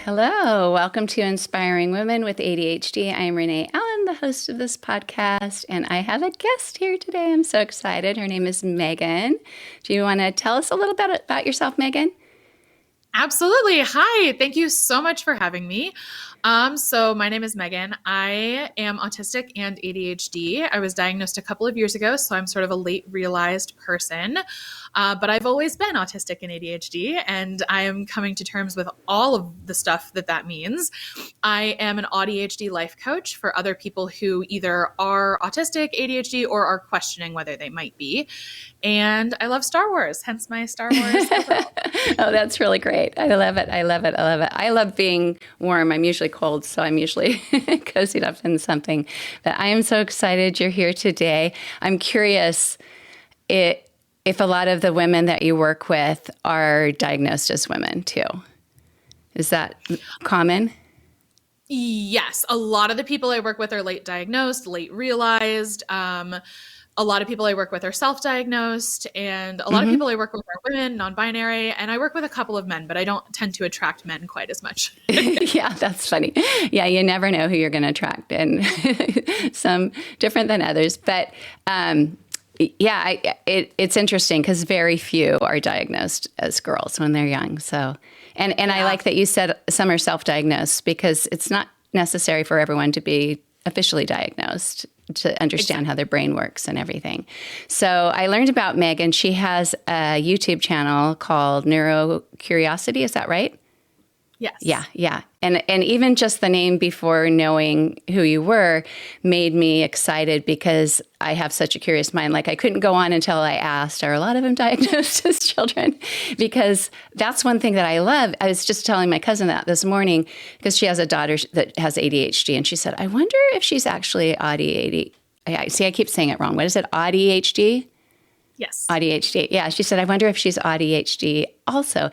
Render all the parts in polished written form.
Hello, welcome to Inspiring Women with ADHD. I'm Renee Allen, the host of this podcast, and I have a guest here today. I'm so excited. Her name is Megan. Do you want to tell us a little bit about yourself, Megan? Absolutely. Hi. Thank you so much for having me. So my name is Megan. I am autistic and ADHD. I was diagnosed a couple of years ago, so I'm sort of a late realized person. But I've always been autistic and ADHD, and I am coming to terms with all of the stuff that means. I am an auDHD life coach for other people who either are autistic, ADHD, or are questioning whether they might be. And I love Star Wars, hence my Star Wars. Oh, that's really great. I love it. I love it. I love it. I love being warm. I'm usually cold, so I'm usually cozied up in something. But I am so excited you're here today. I'm curious if a lot of the women that you work with are diagnosed as women too. Is that common? Yes. A lot of the people I work with are late diagnosed, late realized. A lot of people I work with are self-diagnosed, and a lot of people I work with are women, non-binary, and I work with a couple of men, but I don't tend to attract men quite as much. Yeah, that's funny. Yeah, you never know who you're going to attract, and some different than others. But yeah, it's interesting because very few are diagnosed as girls when they're young. So, and yeah. I like that you said some are self-diagnosed because it's not necessary for everyone to be officially diagnosed to understand how their brain works and everything. So I learned about Megan. She has a YouTube channel called Neurocurious. Is that right? Yes. Yeah. And even just the name before knowing who you were made me excited because I have such a curious mind. Like I couldn't go on until I asked, are a lot of them diagnosed as children? Because that's one thing that I love. I was just telling my cousin that this morning because she has a daughter that has ADHD. And she said, I wonder if she's actually AuDHD. See, I keep saying it wrong. What is it? AuDHD? Yes. AuDHD. Yeah. She said, I wonder if she's AuDHD also.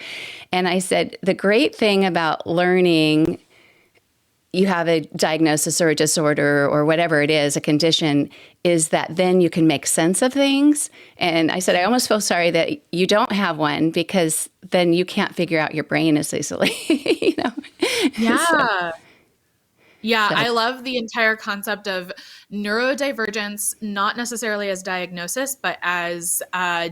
And I said, the great thing about learning you have a diagnosis or a disorder or whatever it is, a condition, is that then you can make sense of things. And I said, I almost feel sorry that you don't have one because then you can't figure out your brain as easily, you know? Yeah. Yeah, I love the entire concept of neurodivergence, not necessarily as diagnosis, but as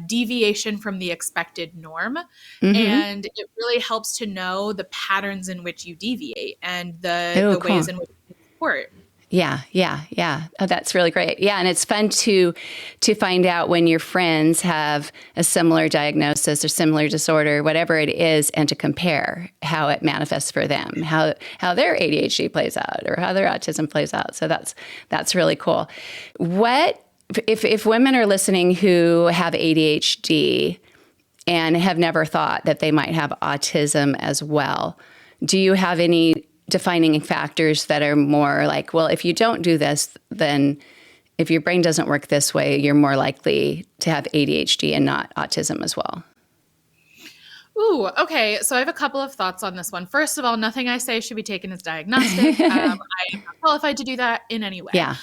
deviation from the expected norm. And it really helps to know the patterns in which you deviate and the ways in which you support. Yeah. Oh, that's really great. Yeah, and it's fun to find out when your friends have a similar diagnosis or similar disorder, whatever it is, and to compare how it manifests for them, how their ADHD plays out or how their autism plays out. So that's really cool. What if women are listening who have ADHD and have never thought that they might have autism as well? Do you have any defining factors that are more like, well, if you don't do this, then if your brain doesn't work this way, you're more likely to have ADHD and not autism as well? Ooh, okay. So I have a couple of thoughts on this one. First of all, nothing I say should be taken as diagnostic. I am not qualified to do that in any way. Yeah.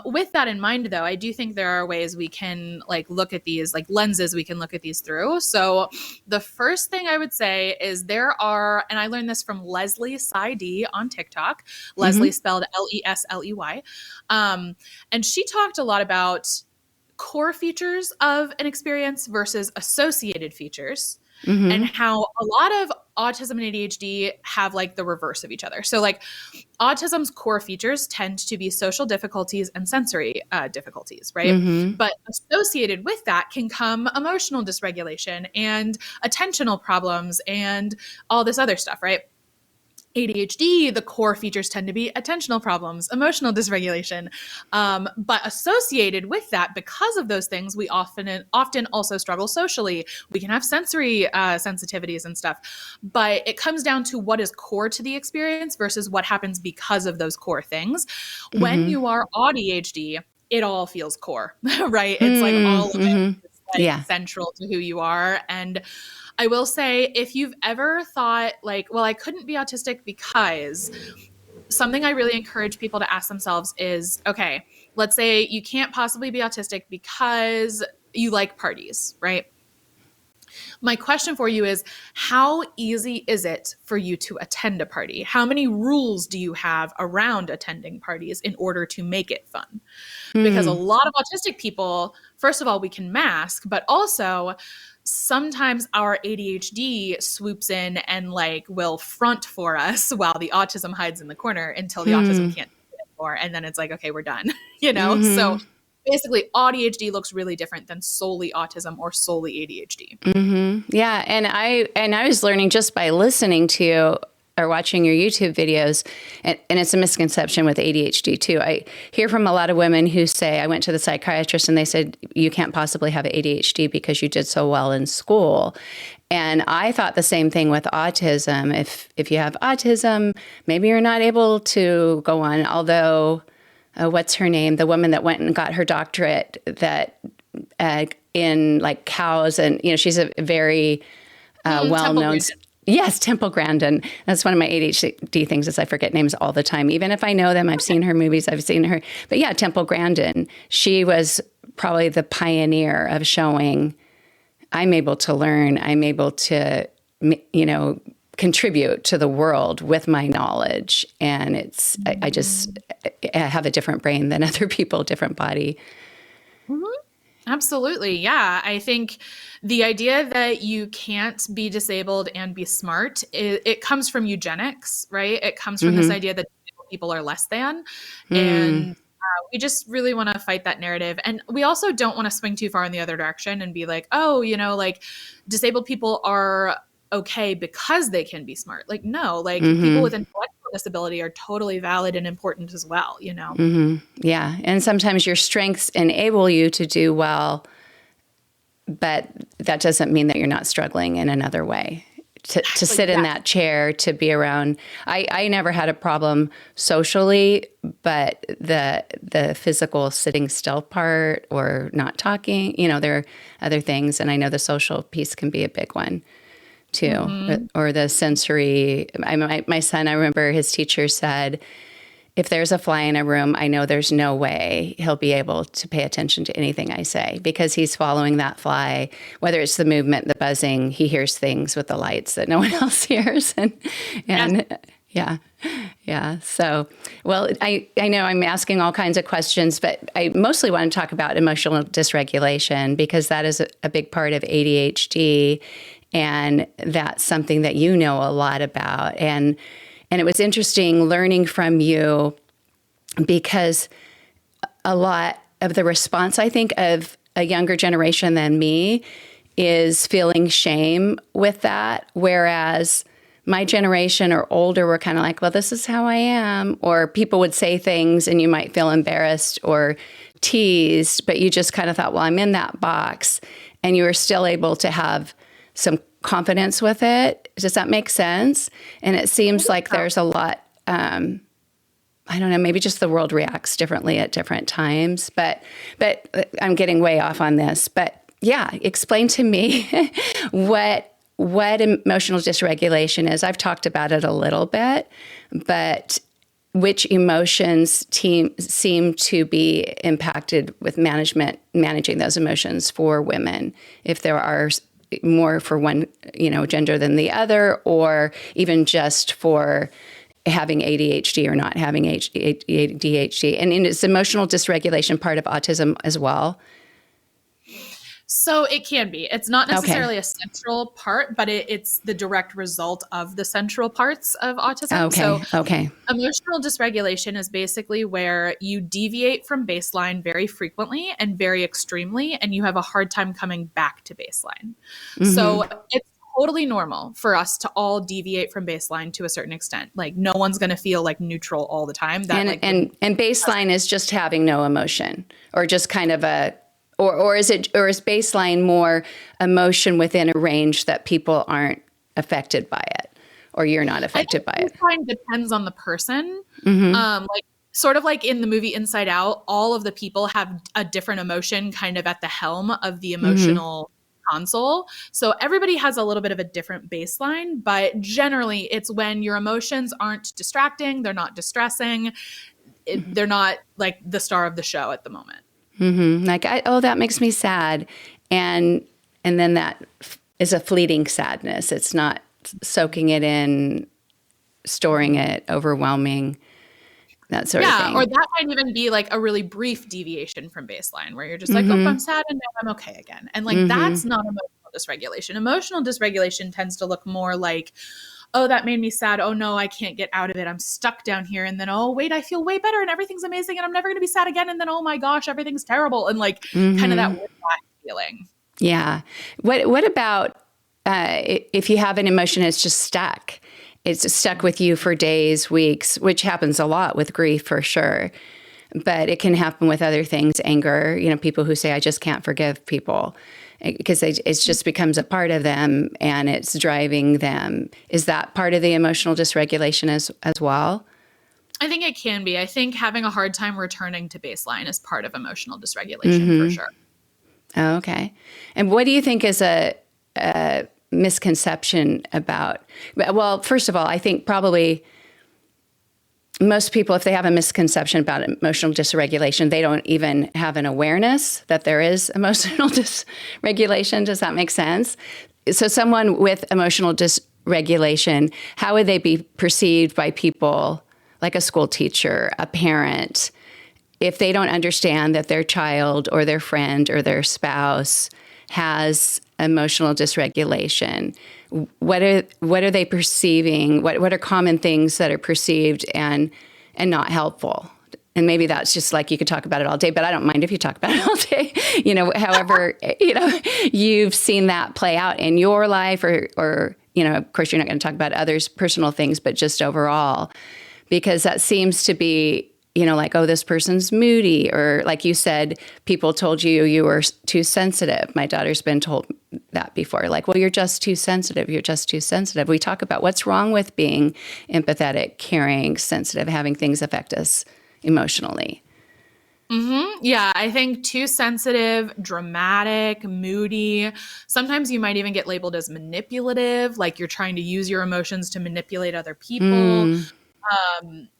With that in mind, though, I do think there are ways we can look at these, lenses we can look at these through. So the first thing I would say is there are, and I learned this from Leslie Side on TikTok, Leslie spelled Lesley. And she talked a lot about core features of an experience versus associated features. And how a lot of autism and ADHD have the reverse of each other. So autism's core features tend to be social difficulties and sensory difficulties, right? But associated with that can come emotional dysregulation and attentional problems and all this other stuff, right? ADHD, the core features tend to be attentional problems, emotional dysregulation. But associated with that, because of those things, we often also struggle socially. We can have sensory sensitivities and stuff. But it comes down to what is core to the experience versus what happens because of those core things. When you are AuDHD, it all feels core, right? It's all of it is central to who you are. And I will say, if you've ever thought well, I couldn't be autistic because, something I really encourage people to ask themselves is, okay, let's say you can't possibly be autistic because you like parties, right? My question for you is, how easy is it for you to attend a party? How many rules do you have around attending parties in order to make it fun? Because a lot of autistic people, first of all, we can mask, but also sometimes our ADHD swoops in and like will front for us while the autism hides in the corner until the autism can't do it anymore. And then it's like, okay, we're done, you know? So basically AuDHD looks really different than solely autism or solely ADHD. Yeah. And I was learning just by listening to you or watching your YouTube videos, and it's a misconception with ADHD too. I hear from a lot of women who say, I went to the psychiatrist and they said, you can't possibly have ADHD because you did so well in school. And I thought the same thing with autism. If you have autism, maybe you're not able to go on, although what's her name? The woman that went and got her doctorate that in like cows, and she's a very well-known. Yes, Temple Grandin. That's one of my ADHD things is I forget names all the time. Even if I know them, I've seen her movies, I've seen her. But yeah, Temple Grandin. She was probably the pioneer of showing I'm able to learn. I'm able to, contribute to the world with my knowledge. And I have a different brain than other people, different body. Absolutely. Yeah. I think the idea that you can't be disabled and be smart, it comes from eugenics, right? It comes from this idea that people are less than. And we just really want to fight that narrative. And we also don't want to swing too far in the other direction and be like, oh, like disabled people are okay because they can be smart. Like, no, like people with intellectual disability are totally valid and important as well, Yeah. And sometimes your strengths enable you to do well, but that doesn't mean that you're not struggling in another way. To sit in that chair, to be around. I never had a problem socially, but the physical sitting still part or not talking, there are other things. And I know the social piece can be a big one too, or the sensory. My son, I remember his teacher said, if there's a fly in a room, I know there's no way he'll be able to pay attention to anything I say because he's following that fly, whether it's the movement, the buzzing, he hears things with the lights that no one else hears. Yeah. So, well, I know I'm asking all kinds of questions, but I mostly want to talk about emotional dysregulation because that is a big part of ADHD. And that's something that you know a lot about. And it was interesting learning from you because a lot of the response, I think, of a younger generation than me is feeling shame with that. Whereas my generation or older were kind of like, well, this is how I am. Or people would say things and you might feel embarrassed or teased, but you just kind of thought, well, I'm in that box. And you were still able to have some confidence with it. Does that make sense? And it seems like there's a lot, I don't know, maybe just the world reacts differently at different times, but I'm getting way off on this. But yeah, explain to me what emotional dysregulation is. I've talked about it a little bit, but which emotions seem to be impacted with managing those emotions for women, if there are more for one, gender than the other, or even just for having ADHD or not having ADHD. And is emotional dysregulation part of autism as well? So it can be. It's not necessarily a central part, but it's the direct result of the central parts of autism. Okay. Emotional dysregulation is basically where you deviate from baseline very frequently and very extremely, and you have a hard time coming back to baseline. So it's totally normal for us to all deviate from baseline to a certain extent. Like no one's going to feel like neutral all the time. And baseline is just having no emotion, or just kind of or is baseline more emotion within a range that people aren't affected by it, or you're not affected by it? Baseline depends on the person. Sort of like in the movie Inside Out, all of the people have a different emotion kind of at the helm of the emotional console. So everybody has a little bit of a different baseline, but generally it's when your emotions aren't distracting, they're not distressing, they're not like the star of the show at the moment. Like, that makes me sad. And then that is a fleeting sadness. It's not soaking it in, storing it, overwhelming, that sort of thing. Or that might even be like a really brief deviation from baseline where you're just like, oh, I'm sad and now I'm okay again. And like, that's not emotional dysregulation. Emotional dysregulation tends to look more like, oh, that made me sad. Oh no, I can't get out of it. I'm stuck down here. And then, oh wait, I feel way better and everything's amazing and I'm never going to be sad again. And then, oh my gosh, everything's terrible. And like kind of that whiplash feeling. Yeah. What about if you have an emotion that's just stuck? It's stuck with you for days, weeks, which happens a lot with grief for sure. But it can happen with other things, anger, people who say, I just can't forgive people because it just becomes a part of them and it's driving them. Is that part of the emotional dysregulation as well? I think it can be. I think having a hard time returning to baseline is part of emotional dysregulation for sure. Oh, okay. And what do you think is a misconception about, well, first of all, I think probably most people, if they have a misconception about emotional dysregulation, they don't even have an awareness that there is emotional dysregulation. Does that make sense? So someone with emotional dysregulation, how would they be perceived by people like a school teacher, a parent, if they don't understand that their child or their friend or their spouse has emotional dysregulation? What are they perceiving? What are common things that are perceived and not helpful? And maybe that's just like you could talk about it all day, but I don't mind if you talk about it all day. However, you've seen that play out in your life or of course you're not going to talk about others' personal things, but just overall, because that seems to be like, oh, this person's moody, or like you said, people told you were too sensitive. My daughter's been told that before, like, well, you're just too sensitive. You're just too sensitive. We talk about what's wrong with being empathetic, caring, sensitive, having things affect us emotionally. Yeah, I think too sensitive, dramatic, moody. Sometimes you might even get labeled as manipulative, like you're trying to use your emotions to manipulate other people.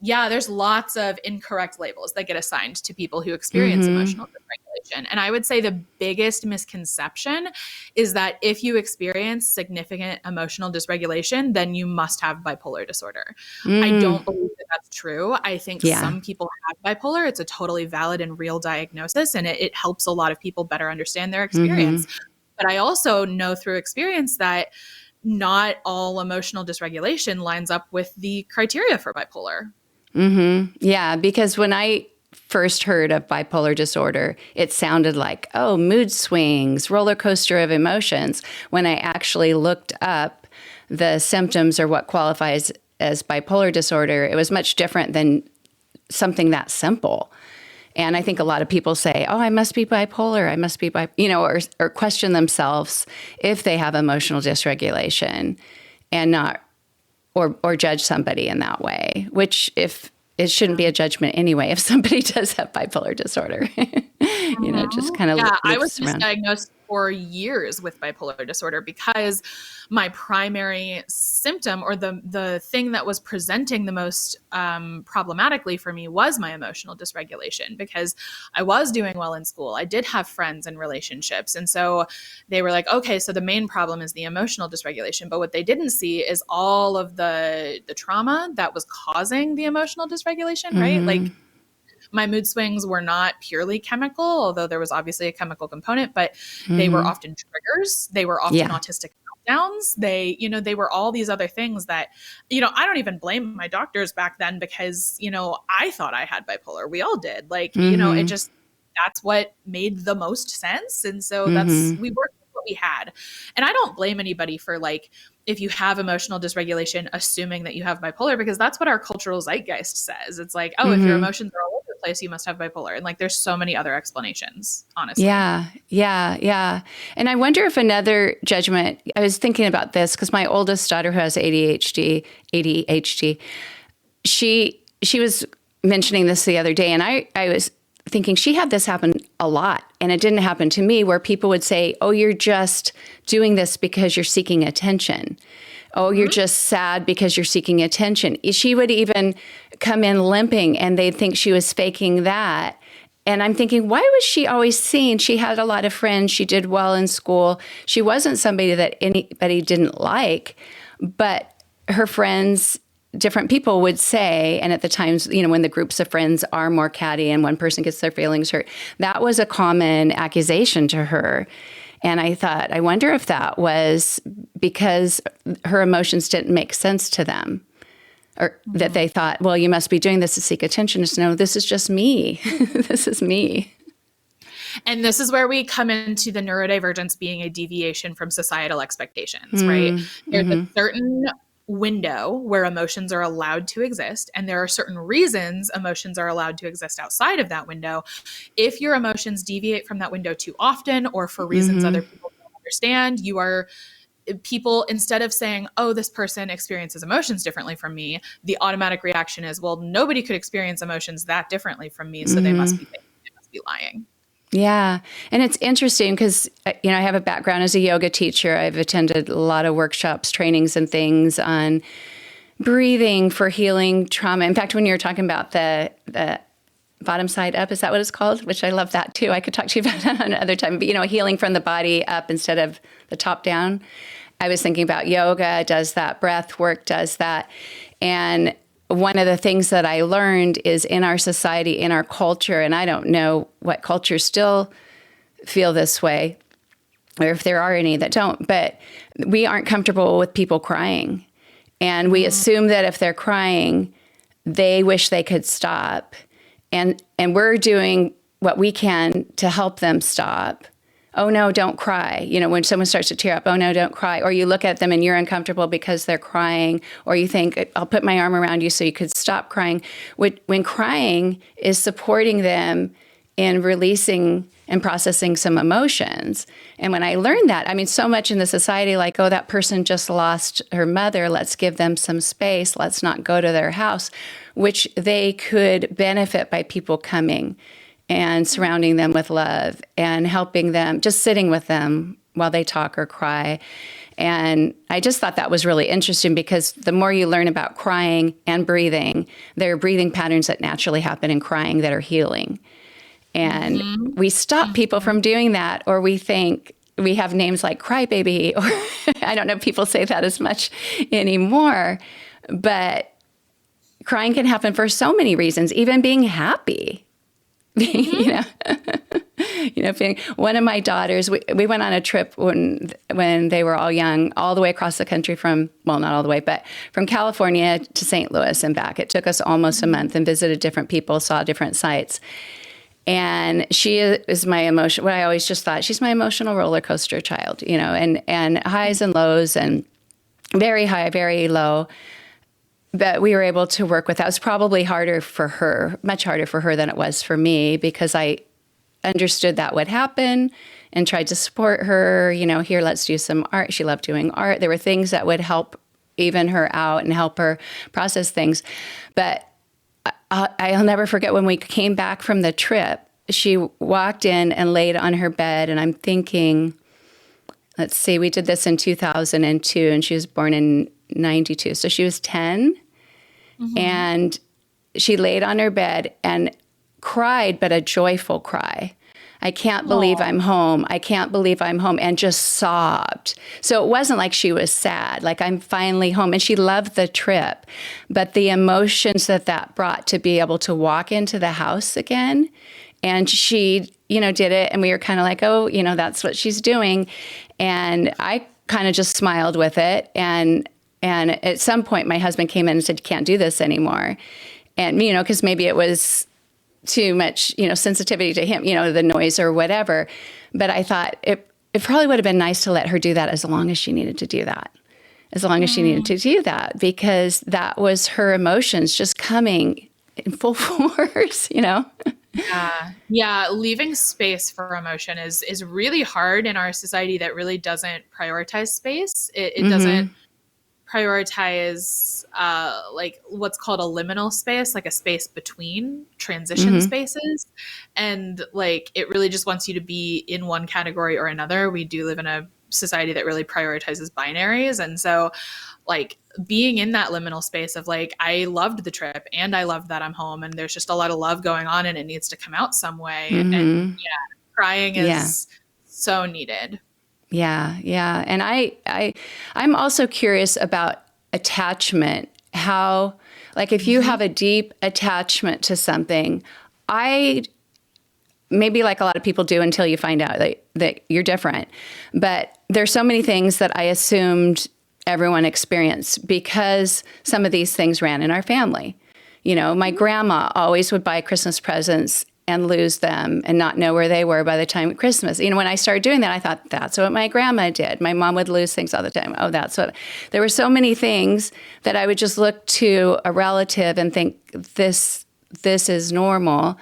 There's lots of incorrect labels that get assigned to people who experience emotional dysregulation. And I would say the biggest misconception is that if you experience significant emotional dysregulation, then you must have bipolar disorder. I don't believe that that's true. I think some people have bipolar. It's a totally valid and real diagnosis, and it helps a lot of people better understand their experience. But I also know through experience that not all emotional dysregulation lines up with the criteria for bipolar. Yeah, because when I first heard of bipolar disorder, it sounded like, oh, mood swings, roller coaster of emotions. When I actually looked up the symptoms or what qualifies as bipolar disorder, it was much different than something that simple. And I think a lot of people say, oh, I must be bipolar. I must be or question themselves if they have emotional dysregulation and not, or judge somebody in that way, which if it shouldn't be a judgment anyway, if somebody does have bipolar disorder, just kind of I was misdiagnosed for years with bipolar disorder because my primary symptom or the thing that was presenting the most problematically for me was my emotional dysregulation, because I was doing well in school. I did have friends and relationships. And so they were like, okay, so the main problem is the emotional dysregulation. But what they didn't see is all of the trauma that was causing the emotional dysregulation, right? Like, my mood swings were not purely chemical, although there was obviously a chemical component, but they were often triggers. They were often autistic meltdowns. They were all these other things that, I don't even blame my doctors back then because, I thought I had bipolar. We all did. Like, it just, that's what made the most sense. And so we worked with what we had. And I don't blame anybody for like, if you have emotional dysregulation, assuming that you have bipolar, because that's what our cultural zeitgeist says. It's like, oh, if your emotions are all over the place, you must have bipolar. And like, there's so many other explanations, honestly. Yeah. And I wonder if another judgment, I was thinking about this because my oldest daughter who has ADHD, she was mentioning this the other day, and I was thinking she had this happen a lot, and it didn't happen to me, where people would say, oh, you're just doing this because you're seeking attention. Oh, you're just sad because you're seeking attention. She would even come in limping, and they'd think she was faking that. And I'm thinking, why was she always seen? She had a lot of friends. She did well in school. She wasn't somebody that anybody didn't like, but her friends, different people would say, and at the times, when the groups of friends are more catty and one person gets their feelings hurt, that was a common accusation to her. And I thought, I wonder if that was because her emotions didn't make sense to them, or that they thought, well, you must be doing this to seek attention. Just no, this is just me. This is me. And this is where we come into the neurodivergence being a deviation from societal expectations, right? There's a certain window where emotions are allowed to exist, and there are certain reasons emotions are allowed to exist outside of that window. If your emotions deviate from that window too often, or for reasons other people don't understand, people, instead of saying, oh, this person experiences emotions differently from me, the automatic reaction is, well, nobody could experience emotions that differently from me, so they must be faking, they must be lying. Yeah. And it's interesting because, I have a background as a yoga teacher. I've attended a lot of workshops, trainings, and things on breathing for healing trauma. In fact, when you were talking about the bottom side up, is that what it's called? Which I love that too. I could talk to you about that another time. But, healing from the body up instead of the top down. I was thinking about yoga does that, breath work does that. And one of the things that I learned is in our society, in our culture, and I don't know what cultures still feel this way, or if there are any that don't, but we aren't comfortable with people crying. And we assume that if they're crying, they wish they could stop. And we're doing what we can to help them stop. Oh, no, don't cry. When someone starts to tear up, oh, no, don't cry. Or you look at them and you're uncomfortable because they're crying. Or you think, I'll put my arm around you so you could stop crying. When crying is supporting them in releasing and processing some emotions. And when I learned that, so much in the society, like, oh, that person just lost her mother. Let's give them some space. Let's not go to their house, which they could benefit by people coming and surrounding them with love and helping them, just sitting with them while they talk or cry. And I just thought that was really interesting because the more you learn about crying and breathing, there are breathing patterns that naturally happen in crying that are healing. And we stop people from doing that, or we think we have names like crybaby, or I don't know if people say that as much anymore, but crying can happen for so many reasons, even being happy. Being one of my daughters, we went on a trip when they were all young, all the way across the country not all the way, but from California to St. Louis and back. It took us almost a month and visited different people, saw different sites. And she is my emotion. What I always just thought, she's my emotional roller coaster child, and highs and lows and very high, very low. But we were able to work with that. It was probably harder for her, much harder for her than it was for me, because I understood that would happen and tried to support her. Here, let's do some art. She loved doing art. There were things that would help even her out and help her process things. But I'll never forget when we came back from the trip, she walked in and laid on her bed. And I'm thinking, let's see, we did this in 2002 and she was born in 92. So she was 10. And she laid on her bed and cried, but a joyful cry. I can't believe I'm home. I can't believe I'm home, and just sobbed. So it wasn't like she was sad, like I'm finally home. And she loved the trip, but the emotions that brought to be able to walk into the house again. And she, did it. And we were kind of like, oh, that's what she's doing. And I kind of just smiled with it. And at some point, my husband came in and said, you can't do this anymore. And, because maybe it was too much, sensitivity to him, the noise or whatever. But I thought it probably would have been nice to let her do that as long as she needed to do that. Because that was her emotions just coming in full force, Yeah. Leaving space for emotion is really hard in our society that really doesn't prioritize space. It doesn't prioritize like what's called a liminal space, like a space between transition spaces. And like, it really just wants you to be in one category or another. We do live in a society that really prioritizes binaries. And so like being in that liminal space of like, I loved the trip and I loved that I'm home and there's just a lot of love going on and it needs to come out some way. Mm-hmm. And crying is so needed. Yeah. Yeah. And I'm also curious about attachment. How, like if you have a deep attachment to something, maybe like a lot of people do until you find out that you're different. But there's so many things that I assumed everyone experienced because some of these things ran in our family. You know, my grandma always would buy Christmas presents and lose them and not know where they were by the time Christmas. You know, when I started doing that, I thought, that's what my grandma did. My mom would lose things all the time. Oh, that's what. There were so many things that I would just look to a relative and think, this is normal,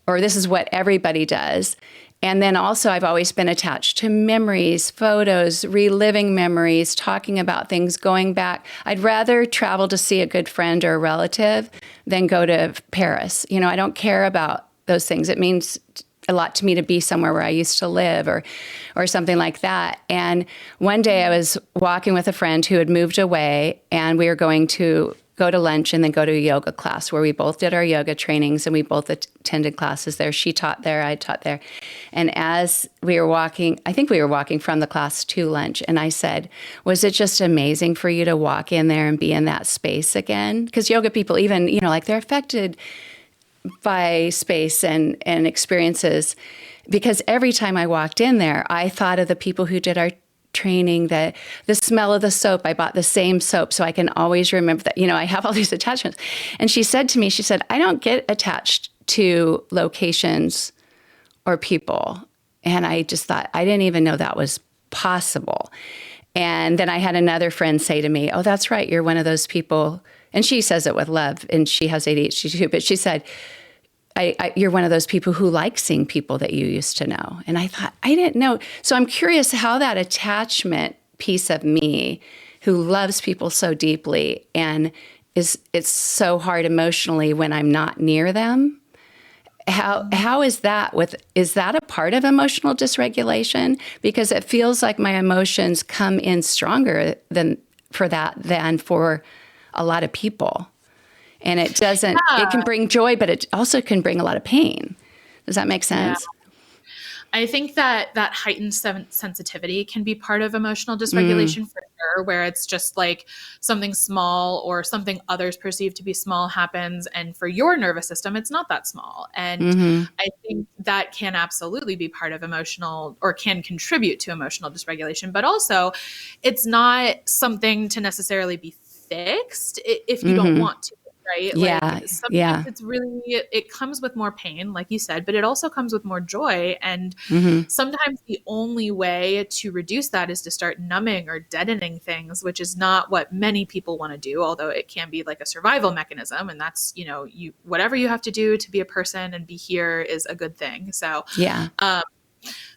or this is what everybody does. And then also I've always been attached to memories, photos, reliving memories, talking about things, going back. I'd rather travel to see a good friend or a relative than go to Paris. You know, I don't care about those things. It means a lot to me to be somewhere where I used to live or something like that. And one day I was walking with a friend who had moved away, and we were going to go to lunch and then go to a yoga class where we both did our yoga trainings and we both attended classes there. She taught there, I taught there. And as we were walking, I think we were walking from the class to lunch, and I said, was it just amazing for you to walk in there and be in that space again? Because yoga people even, you know, like they're affected by space and experiences, because every time I walked in there, I thought of the people who did our training, the smell of the soap. I bought the same soap so I can always remember that, you know, I have all these attachments. And she said to me, she said, I don't get attached to locations or people. And I just thought, I didn't even know that was possible. And then I had another friend say to me, oh, that's right, you're one of those people. And she says it with love, and she has ADHD too, but she said, you're one of those people who like seeing people that you used to know. And I thought, I didn't know. So I'm curious how that attachment piece of me, who loves people so deeply and it's so hard emotionally when I'm not near them, how is that is that a part of emotional dysregulation? Because it feels like my emotions come in stronger than for a lot of people. And it doesn't, it can bring joy, but it also can bring a lot of pain. Does that make sense? Yeah. I think that heightened sensitivity can be part of emotional dysregulation for sure, where it's just like something small or something others perceive to be small happens. And for your nervous system, it's not that small. And I think that can absolutely be part of emotional, or can contribute to emotional dysregulation, but also it's not something to necessarily be fixed if you don't want to. Right? Yeah. Like sometimes it's really, it comes with more pain, like you said, but it also comes with more joy. And sometimes the only way to reduce that is to start numbing or deadening things, which is not what many people want to do, although it can be like a survival mechanism. And that's, you know, whatever you have to do to be a person and be here is a good thing. So,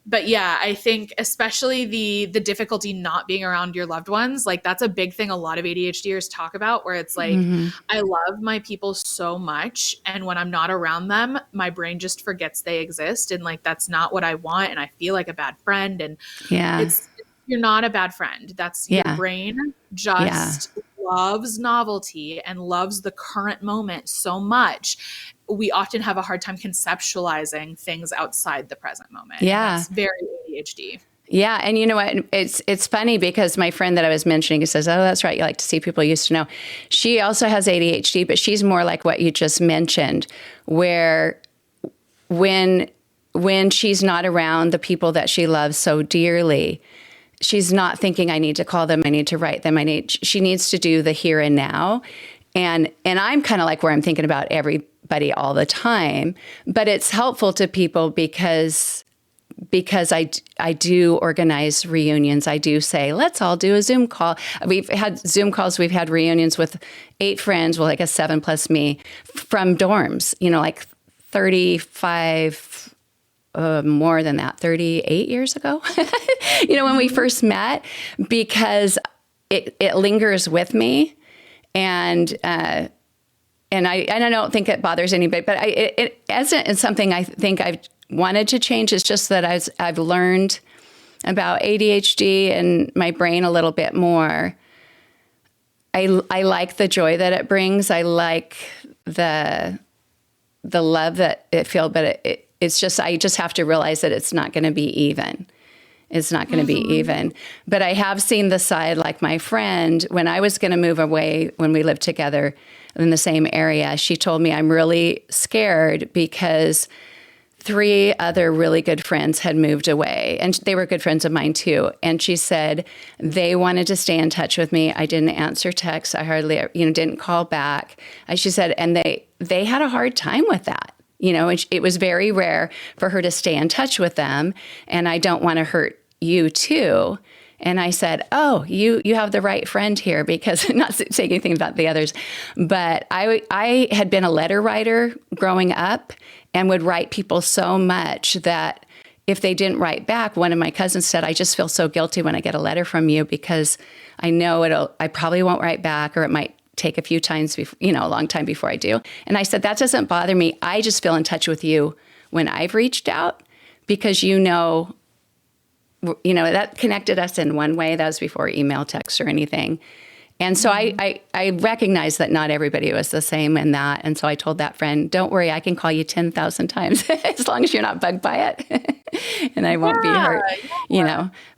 but yeah, I think especially the difficulty not being around your loved ones, like that's a big thing a lot of ADHDers talk about, where it's like, I love my people so much, and when I'm not around them, my brain just forgets they exist, and like that's not what I want, and I feel like a bad friend. And you're not a bad friend. That's your brain just loves novelty and loves the current moment so much. We often have a hard time conceptualizing things outside the present moment. Yeah. That's very ADHD. Yeah. And you know what? It's funny because my friend that I was mentioning, he says, oh, that's right, you like to see people you used to know. She also has ADHD, but she's more like what you just mentioned, where when she's not around the people that she loves so dearly, she's not thinking, I need to call them, I need to write them, she needs to do the here and now. And I'm kind of like where I'm thinking about everybody all the time, but it's helpful to people because I do organize reunions. I do say, let's all do a Zoom call. We've had Zoom calls. We've had reunions with 8 friends, well, I guess 7 plus me, from dorms, you know, like 35, more than that, 38 years ago, you know, when we first met, because it lingers with me. And I don't think it bothers anybody, but it isn't something I think I've wanted to change. It's just that I've learned about ADHD and my brain a little bit more. I like the joy that it brings. I like the love that it feels, but it's just, I just have to realize that it's not going to be even. It's not going to be even. But I have seen the side, like my friend, when I was going to move away, when we lived together in the same area, she told me, I'm really scared because 3 other really good friends had moved away, and they were good friends of mine too. And she said they wanted to stay in touch with me. I didn't answer texts. I hardly, didn't call back. She said, and they had a hard time with that. And it was very rare for her to stay in touch with them. And I don't want to hurt you too. And I said, oh, you have the right friend here, because not saying anything about the others, but I had been a letter writer growing up and would write people so much that if they didn't write back, one of my cousins said, I just feel so guilty when I get a letter from you, because I know I probably won't write back, or it might take a few times, a long time before I do. And I said, that doesn't bother me. I just feel in touch with you when I've reached out, because that connected us in one way. That was before email, text, or anything. And so I recognized that not everybody was the same in that. And so I told that friend, don't worry, I can call you 10,000 times as long as you're not bugged by it and I won't be hurt,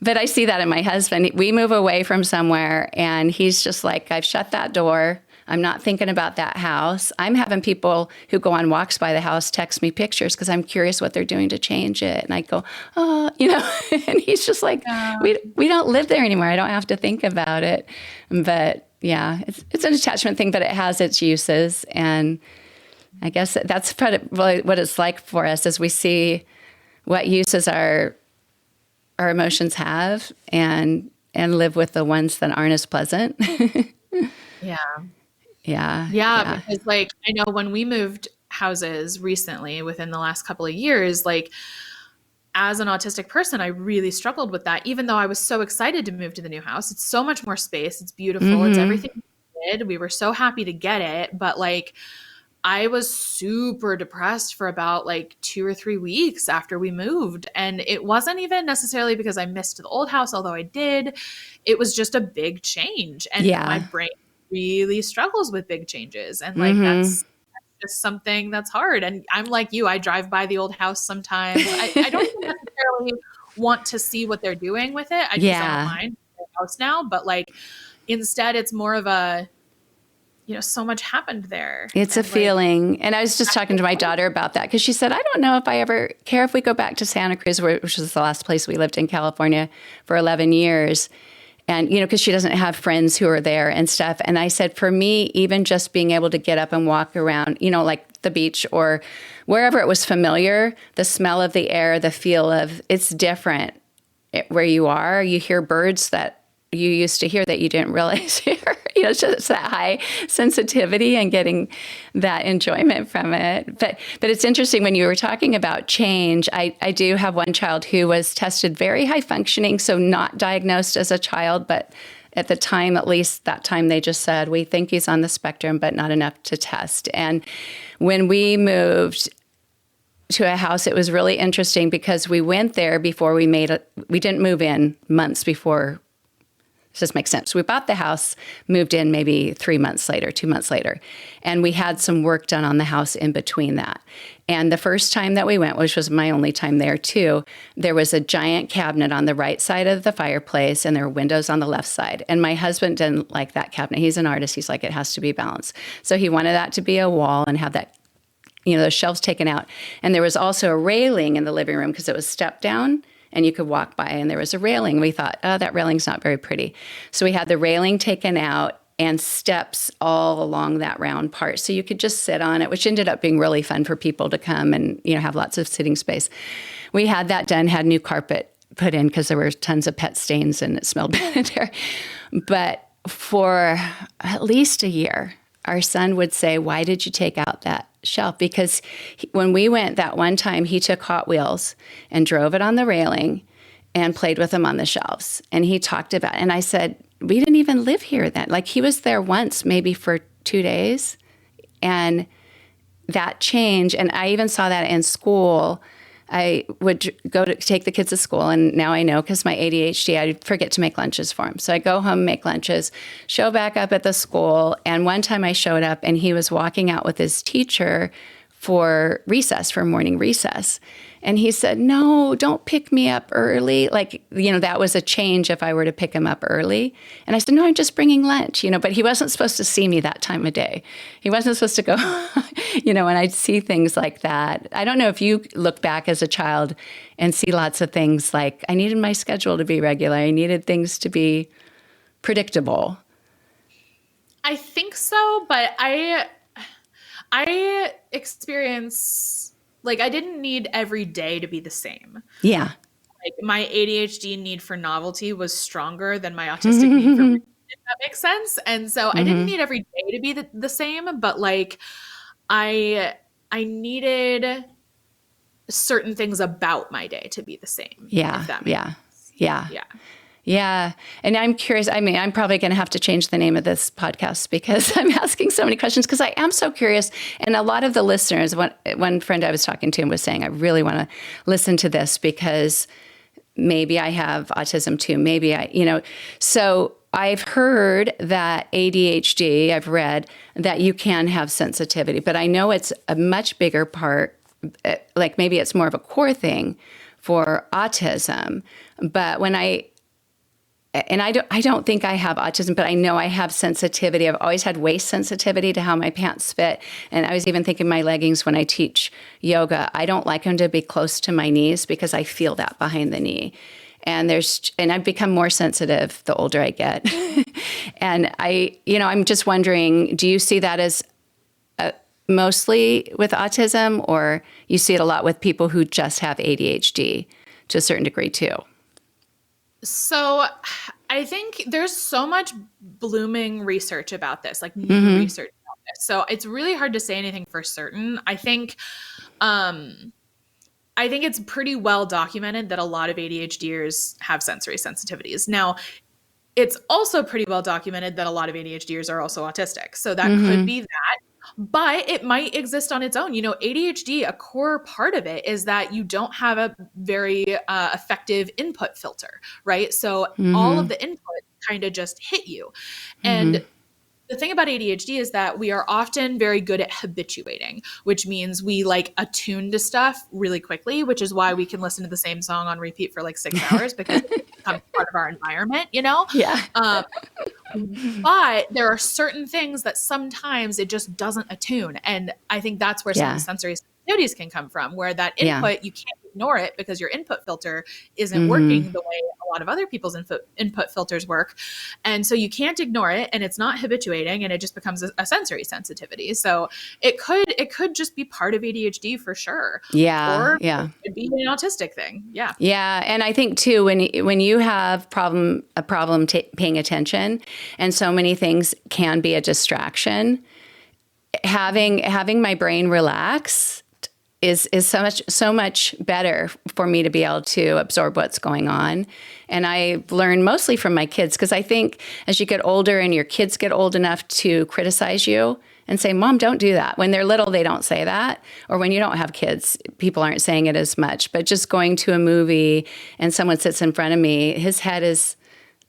But I see that in my husband. We move away from somewhere and he's just like, I've shut that door. I'm not thinking about that house. I'm having people who go on walks by the house text me pictures because I'm curious what they're doing to change it. And I go, and he's just like, we don't live there anymore. I don't have to think about it. But yeah, it's an attachment thing, but it has its uses. And I guess that's probably what it's like for us, as we see what uses our emotions have and live with the ones that aren't as pleasant. Yeah. Yeah. Because I know when we moved houses recently within the last couple of years, as an autistic person, I really struggled with that, even though I was so excited to move to the new house. It's so much more space. It's beautiful. It's everything we did. We were so happy to get it. But I was super depressed for about 2 or 3 weeks after we moved. And it wasn't even necessarily because I missed the old house, although I did. It was just a big change. And my brain really struggles with big changes. And that's just something that's hard. And I'm like you, I drive by the old house sometimes. I don't even necessarily want to see what they're doing with it. I just don't mind the house now. But instead it's more of a, so much happened there. It's a feeling. And I was just talking to my daughter about that, because she said, I don't know if I ever care if we go back to Santa Cruz, which was the last place we lived in California for 11 years. And, because she doesn't have friends who are there and stuff. And I said, for me, even just being able to get up and walk around, like the beach or wherever it was familiar, the smell of the air, the feel of, it's different where you are. You hear birds that you used to hear that you didn't realize here. It's just that high sensitivity and getting that enjoyment from it. But it's interesting when you were talking about change. I do have one child who was tested very high functioning, so not diagnosed as a child, but at the time, at least that time, they just said, we think he's on the spectrum, but not enough to test. And when we moved to a house, it was really interesting because we went there before we didn't move in months before. This makes sense. We bought the house, moved in maybe 2 months later, and we had some work done on the house in between that. And the first time that we went, which was my only time there too, there was a giant cabinet on the right side of the fireplace and there were windows on the left side. And my husband didn't like that cabinet. He's an artist. He's like, it has to be balanced. So he wanted that to be a wall and have that, those shelves taken out. And there was also a railing in the living room because it was stepped down. And you could walk by, and there was a railing. We thought, oh, that railing's not very pretty. So we had the railing taken out and steps all along that round part. So you could just sit on it, which ended up being really fun for people to come and, have lots of sitting space. We had that done, had new carpet put in because there were tons of pet stains and it smelled bad in there. But for at least a year, our son would say, why did you take out that shelf? Because when we went that one time, he took Hot Wheels and drove it on the railing and played with them on the shelves. And he talked about it. And I said, we didn't even live here then. He was there once, maybe for 2 days. And that change, and I even saw that in school, I would go to take the kids to school, and now I know because my ADHD, I forget to make lunches for him. So I go home, make lunches, show back up at the school. And one time I showed up and he was walking out with his teacher for recess, for morning recess. And he said, no, don't pick me up early. Like, that was a change if I were to pick him up early. And I said, no, I'm just bringing lunch, but he wasn't supposed to see me that time of day. He wasn't supposed to go, and I'd see things like that. I don't know if you look back as a child and see lots of things like, I needed my schedule to be regular. I needed things to be predictable. I think so, but I experience, like, I didn't need every day to be the same. Yeah. Like, my ADHD need for novelty was stronger than my autistic need for routine, if that makes sense. And so I didn't need every day to be the same, but like I needed certain things about my day to be the same. Yeah. If that makes sense. Yeah. Yeah. Yeah. And I'm curious. I mean, I'm probably going to have to change the name of this podcast because I'm asking so many questions because I am so curious. And a lot of the listeners, one friend I was talking to was saying, I really want to listen to this because maybe I have autism too. Maybe so I've heard that ADHD, I've read that you can have sensitivity, but I know it's a much bigger part, like maybe it's more of a core thing for autism. But I don't think I have autism, but I know I have sensitivity. I've always had waist sensitivity to how my pants fit. And I was even thinking my leggings when I teach yoga, I don't like them to be close to my knees because I feel that behind the knee. And I've become more sensitive the older I get. And I'm just wondering, do you see that as mostly with autism, or you see it a lot with people who just have ADHD to a certain degree too? So I think there's so much blooming research about this, like new research about this. So it's really hard to say anything for certain. I think it's pretty well documented that a lot of ADHDers have sensory sensitivities. Now, it's also pretty well documented that a lot of ADHDers are also autistic. So that could be that. But it might exist on its own. ADHD, a core part of it is that you don't have a very effective input filter, right? So all of the input kind of just hit you. And the thing about ADHD is that we are often very good at habituating, which means we like attune to stuff really quickly, which is why we can listen to the same song on repeat for like 6 hours because it becomes part of our environment, Yeah. But there are certain things that sometimes it just doesn't attune. And I think that's where some of the sensory sensitivities can come from, where that input, you can't ignore it because your input filter isn't working the way a lot of other people's input filters work. And so you can't ignore it, and it's not habituating, and it just becomes a sensory sensitivity. So it could just be part of ADHD for sure. Yeah. Or yeah. it could be an autistic thing. Yeah. Yeah. And I think too, when you have a problem paying attention, and so many things can be a distraction, having my brain relax is so much better for me to be able to absorb what's going on. And I've learned mostly from my kids, because I think as you get older and your kids get old enough to criticize you and say, Mom, don't do that. When they're little, they don't say that. Or when you don't have kids, people aren't saying it as much. But just going to a movie and someone sits in front of me, his head is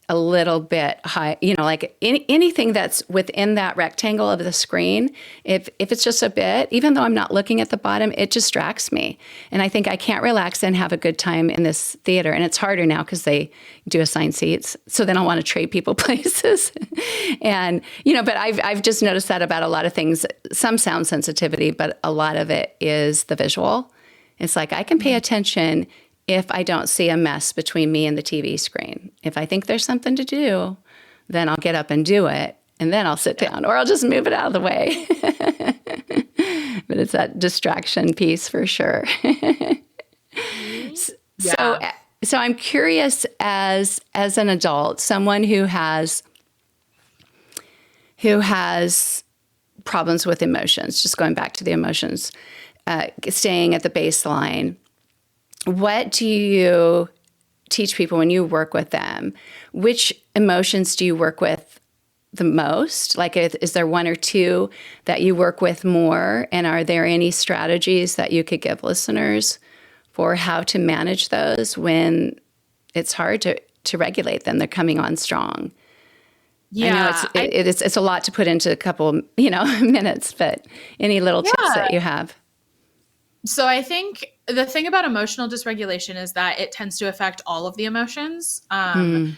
a little bit high, like anything that's within that rectangle of the screen, if it's just a bit, even though I'm not looking at the bottom, it distracts me. And I think I can't relax and have a good time in this theater. And it's harder now because they do assign seats. So then I want to trade people places. And, but I've just noticed that about a lot of things, some sound sensitivity, but a lot of it is the visual. It's like I can pay attention if I don't see a mess between me and the TV screen. If I think there's something to do, then I'll get up and do it, and then I'll sit down, or I'll just move it out of the way. But it's that distraction piece for sure. So I'm curious, as an adult, someone who has problems with emotions, just going back to the emotions, staying at the baseline, what do you teach people when you work with them? Which emotions do you work with the most? Like, is there one or two that you work with more? And are there any strategies that you could give listeners for how to manage those when it's hard to regulate them. They're coming on strong. Yeah. I know it's a lot to put into a couple, minutes, but any little tips that you have? So I think the thing about emotional dysregulation is that it tends to affect all of the emotions. And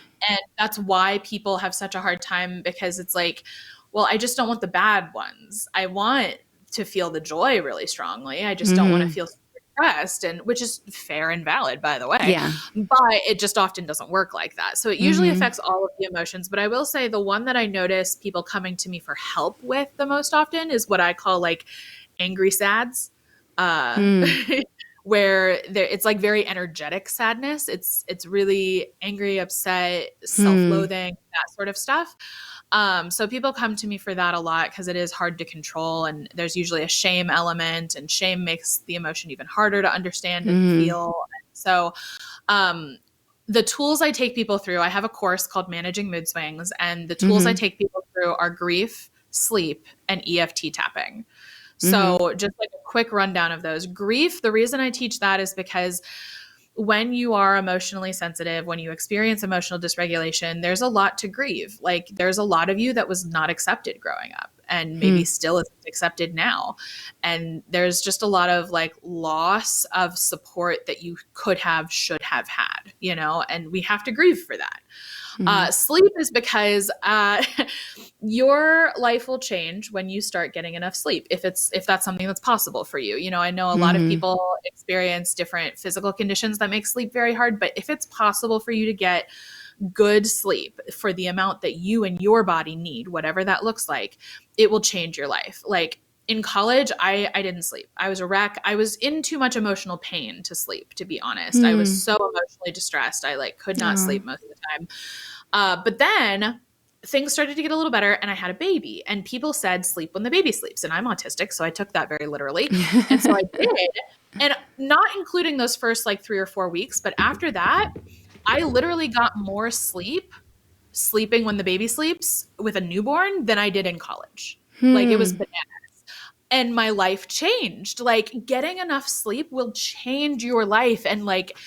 that's why people have such a hard time, because it's like, well, I just don't want the bad ones. I want to feel the joy really strongly. I just don't want to feel depressed, and which is fair and valid, by the way. Yeah. But it just often doesn't work like that. So it usually affects all of the emotions. But I will say the one that I notice people coming to me for help with the most often is what I call like angry sads. Where it's like very energetic sadness. It's really angry, upset, self-loathing, that sort of stuff. So people come to me for that a lot because it is hard to control, and there's usually a shame element, and shame makes the emotion even harder to understand and feel. So, the tools I take people through, I have a course called Managing Mood Swings, and the tools I take people through are grief, sleep, and EFT tapping. So just like a quick rundown of those. Grief, the reason I teach that is because when you are emotionally sensitive, when you experience emotional dysregulation, there's a lot to grieve. Like there's a lot of you that was not accepted growing up and maybe still isn't accepted now. And there's just a lot of like loss of support that you could have, should have had, and we have to grieve for that. Sleep is because your life will change when you start getting enough sleep, if that's something that's possible for you. I know a lot of people experience different physical conditions that make sleep very hard, but if it's possible for you to get good sleep for the amount that you and your body need, whatever that looks like, it will change your life. Like in college, I didn't sleep. I was a wreck. I was in too much emotional pain to sleep, to be honest. I was so emotionally distressed. I could not sleep most of the time. But then things started to get a little better, and I had a baby, and people said sleep when the baby sleeps. And I'm autistic, so I took that very literally. And so I did, and not including those first like 3 or 4 weeks. But after that, I literally got more sleeping when the baby sleeps with a newborn than I did in college. Like it was bananas. And my life changed. Like getting enough sleep will change your life. And like,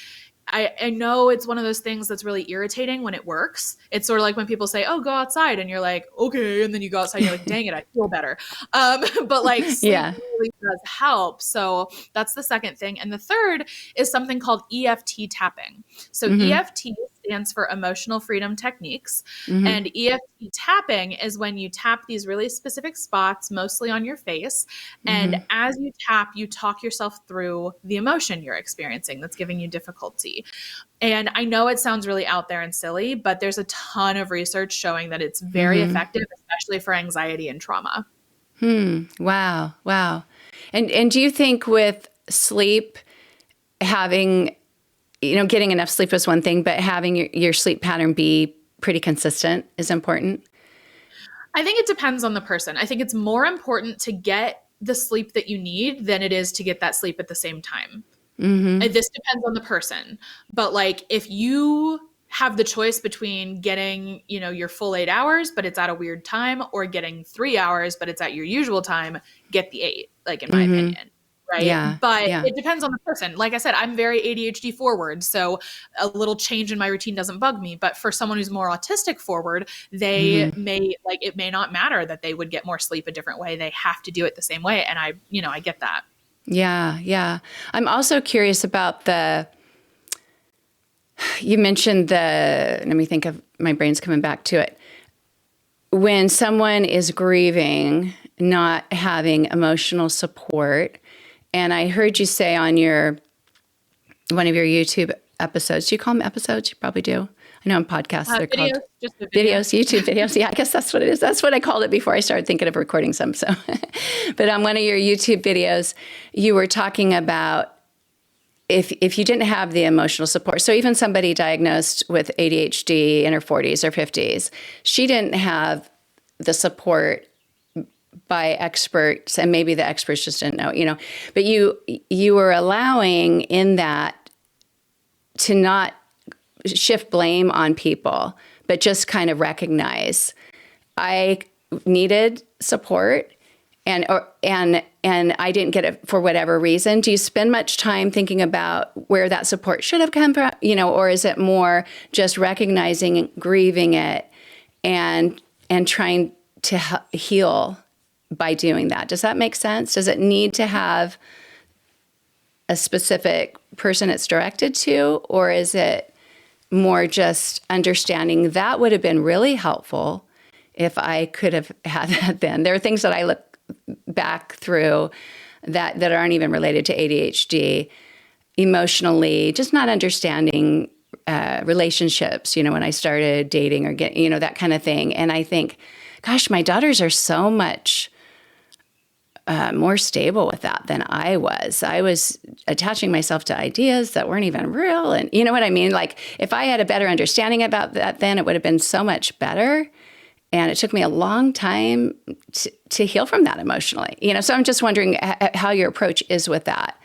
I know it's one of those things that's really irritating when it works. It's sort of like when people say, oh, go outside. And you're like, okay. And then you go outside and you're like, dang it, I feel better. But like sleep really does help. So that's the second thing. And the third is something called EFT tapping. So EFT stands for Emotional Freedom Techniques. And EFT tapping is when you tap these really specific spots, mostly on your face. And as you tap, you talk yourself through the emotion you're experiencing that's giving you difficulty. And I know it sounds really out there and silly, but there's a ton of research showing that it's very effective, especially for anxiety and trauma. Wow. And do you think with sleep, having getting enough sleep is one thing, but having your sleep pattern be pretty consistent is important? I think it depends on the person. I think it's more important to get the sleep that you need than it is to get that sleep at the same time. This depends on the person. But like if you have the choice between getting, your full 8 hours, but it's at a weird time, or getting 3 hours, but it's at your usual time, get the 8, like in my opinion. Right. Yeah. But it depends on the person. Like I said, I'm very ADHD forward. So a little change in my routine doesn't bug me. But for someone who's more autistic forward, they it may not matter that they would get more sleep a different way. They have to do it the same way. And I get that. Yeah. I'm also curious about you mentioned let me think of, my brain's coming back to it. When someone is grieving, not having emotional support, and I heard you say on one of your YouTube episodes, do you call them episodes? You probably do. I know on podcasts they're videos, called just a video. videos, YouTube videos. Yeah, I guess that's what it is. That's what I called it before I started thinking of recording some. So, but on one of your YouTube videos, you were talking about if you didn't have the emotional support. So even somebody diagnosed with ADHD in her 40s or 50s, she didn't have the support by experts, and maybe the experts just didn't know, but you were allowing in that to not shift blame on people, but just kind of recognize I needed support and I didn't get it for whatever reason. Do you spend much time thinking about where that support should have come from, or is it more just recognizing and grieving it and trying to heal by doing that? Does that make sense? Does it need to have a specific person it's directed to, or is it more just understanding that would have been really helpful if I could have had that then? There are things that I look back through that aren't even related to ADHD, emotionally, just not understanding relationships, when I started dating or that kind of thing. And I think, gosh, my daughters are so much more stable with that than I was. I was attaching myself to ideas that weren't even real. And you know what I mean? Like, if I had a better understanding about that then, it would have been so much better. And it took me a long time to heal from that emotionally. So I'm just wondering how your approach is with that.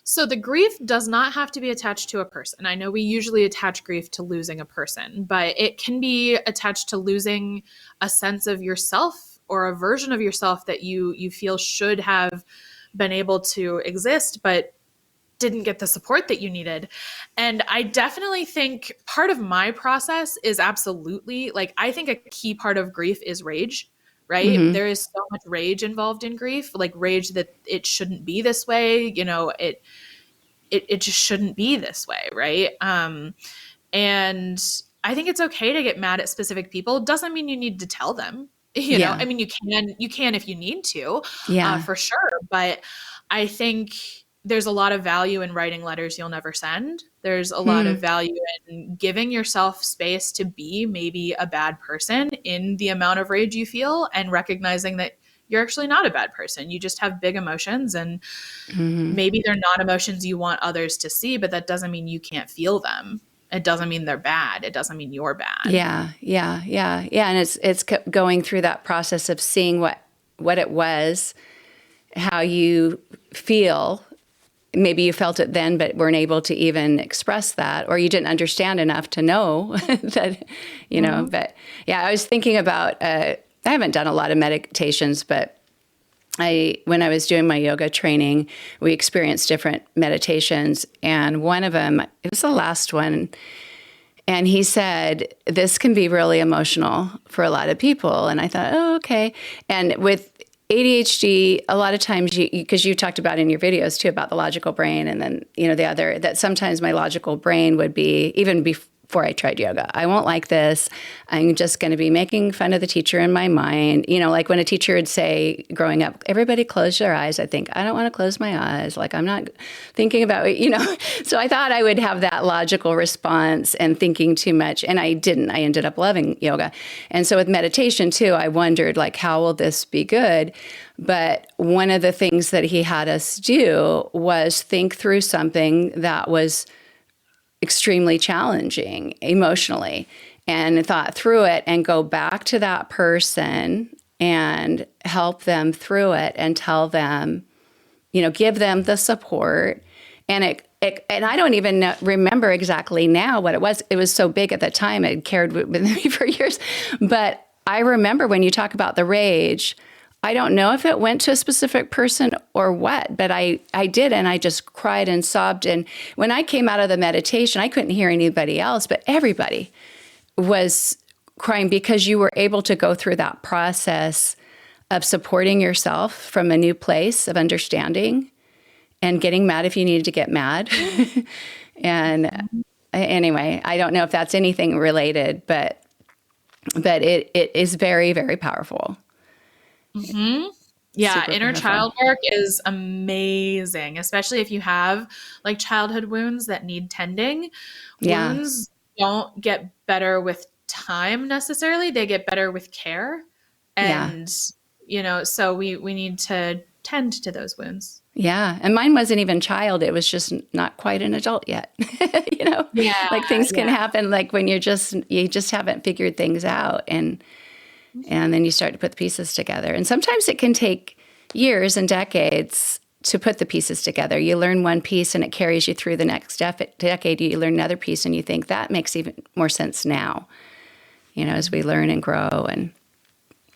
So the grief does not have to be attached to a person. I know we usually attach grief to losing a person, but it can be attached to losing a sense of yourself or a version of yourself that you feel should have been able to exist, but didn't get the support that you needed. And I definitely think part of my process is absolutely, like, I think a key part of grief is rage, right? Mm-hmm. There is so much rage involved in grief, like rage that it shouldn't be this way. It just shouldn't be this way. Right. And I think it's okay to get mad at specific people. Doesn't mean you need to tell them, know, I mean, you can if you need to, for sure. But I think there's a lot of value in writing letters you'll never send. There's a lot of value in giving yourself space to be maybe a bad person in the amount of rage you feel, and recognizing that you're actually not a bad person. You just have big emotions, and maybe they're not emotions you want others to see, but that doesn't mean you can't feel them. It doesn't mean they're bad. It doesn't mean you're bad. Yeah. And it's going through that process of seeing what it was, how you feel. Maybe you felt it then, but weren't able to even express that, or you didn't understand enough to know that, but I was thinking about, I haven't done a lot of meditations, but when I was doing my yoga training, we experienced different meditations, and one of them, it was the last one, and he said, this can be really emotional for a lot of people. And I thought, oh, okay. And with ADHD, a lot of times, because you talked about in your videos too about the logical brain, and then, the other, that sometimes my logical brain would be, even before I tried yoga, I won't like this. I'm just going to be making fun of the teacher in my mind. Like when a teacher would say growing up, everybody close your eyes. I think, I don't want to close my eyes. Like, I'm not thinking about it, So I thought I would have that logical response and thinking too much. And I didn't. I ended up loving yoga. And so with meditation too, I wondered, like, how will this be good? But one of the things that he had us do was think through something that was extremely challenging emotionally, and thought through it and go back to that person and help them through it and tell them, give them the support. And and I don't even remember exactly now what it was. It was so big at the time. It carried with me for years. But I remember when you talk about the rage, I don't know if it went to a specific person or what, but I did, and I just cried and sobbed. And when I came out of the meditation, I couldn't hear anybody else, but everybody was crying, because you were able to go through that process of supporting yourself from a new place of understanding and getting mad if you needed to get mad. And anyway, I don't know if that's anything related, but it is very, very powerful. Mm-hmm. Yeah, inner child work is amazing, especially if you have like childhood wounds that need tending. Yeah. Wounds don't get better with time necessarily. They get better with care. And, so we need to tend to those wounds. Yeah. And mine wasn't even child. It was just not quite an adult yet. Yeah. Like things can happen like when you just haven't figured things out. And then you start to put the pieces together. And sometimes it can take years and decades to put the pieces together. You learn one piece and it carries you through the next decade. You learn another piece and you think that makes even more sense now, as we learn and grow and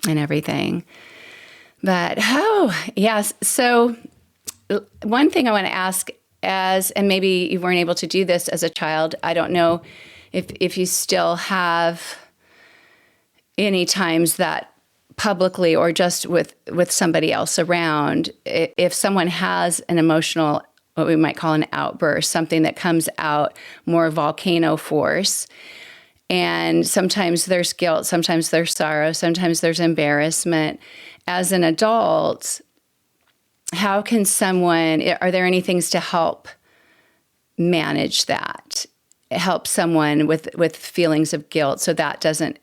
everything. But, oh, yes. So one thing I want to ask and maybe you weren't able to do this as a child, I don't know if you still have any times that publicly or just with somebody else around, if someone has an emotional, what we might call an outburst, something that comes out more volcano force, and sometimes there's guilt, sometimes there's sorrow, sometimes there's embarrassment. As an adult, how can are there any things to help manage that? Help someone with feelings of guilt so that doesn't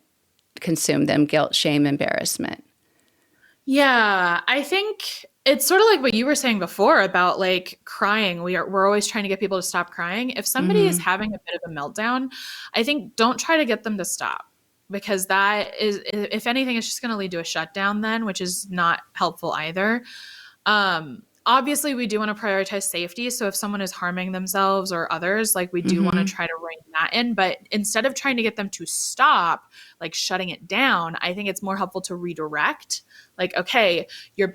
consume them, guilt, shame, embarrassment? Yeah, I think it's sort of like what you were saying before about like crying. We're always trying to get people to stop crying. If somebody is having a bit of a meltdown, I think don't try to get them to stop, because that is, if anything, it's just going to lead to a shutdown then, which is not helpful either. Obviously, we do want to prioritize safety. So if someone is harming themselves or others, like we do want to try to rein that in. But instead of trying to get them to stop, like shutting it down, I think it's more helpful to redirect. Like, okay,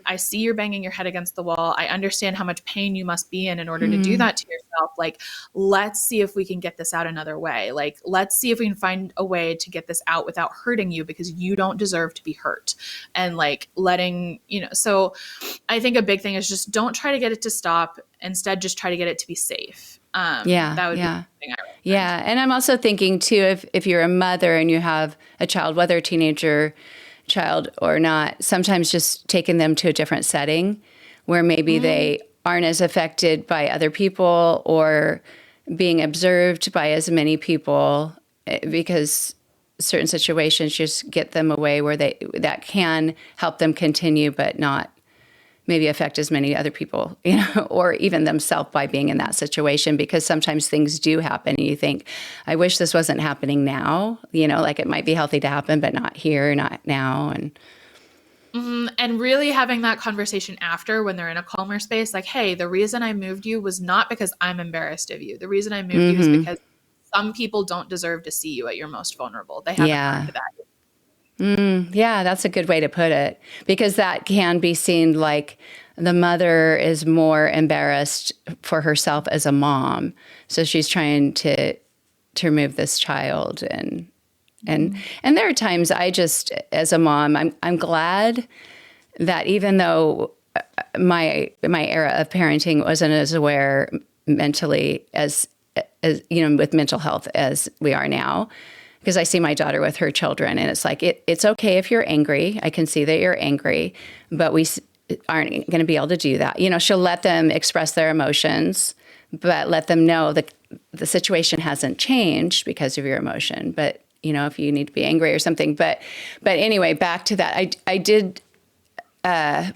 I see you're banging your head against the wall. I understand how much pain you must be in order to do that to yourself. Like, let's see if we can get this out another way. Like, let's see if we can find a way to get this out without hurting you, because you don't deserve to be hurt. And like so I think a big thing is just don't try to get it to stop. Instead, just try to get it to be safe. That would be the thing I recommend. Yeah. And I'm also thinking too, if you're a mother and you have a child, whether a teenager child or not, sometimes just taking them to a different setting where maybe they aren't as affected by other people or being observed by as many people, because certain situations just get them away where that can help them continue, but not maybe affect as many other people, or even themselves by being in that situation, because sometimes things do happen and you think, I wish this wasn't happening now, like it might be healthy to happen, but not here, not now. And really having that conversation after, when they're in a calmer space, like, hey, the reason I moved you was not because I'm embarrassed of you. The reason I moved you is because some people don't deserve to see you at your most vulnerable. They haven't earned that. Yeah, that's a good way to put it, because that can be seen like the mother is more embarrassed for herself as a mom. So she's trying to remove this child. And there are times I just, as a mom, I'm glad that even though my era of parenting wasn't as aware mentally as with mental health as we are now, because I see my daughter with her children, and it's like, it's okay if you're angry. I can see that you're angry, but we aren't going to be able to do that. She'll let them express their emotions, but let them know that the situation hasn't changed because of your emotion. But, if you need to be angry or something. But anyway, back to that. I did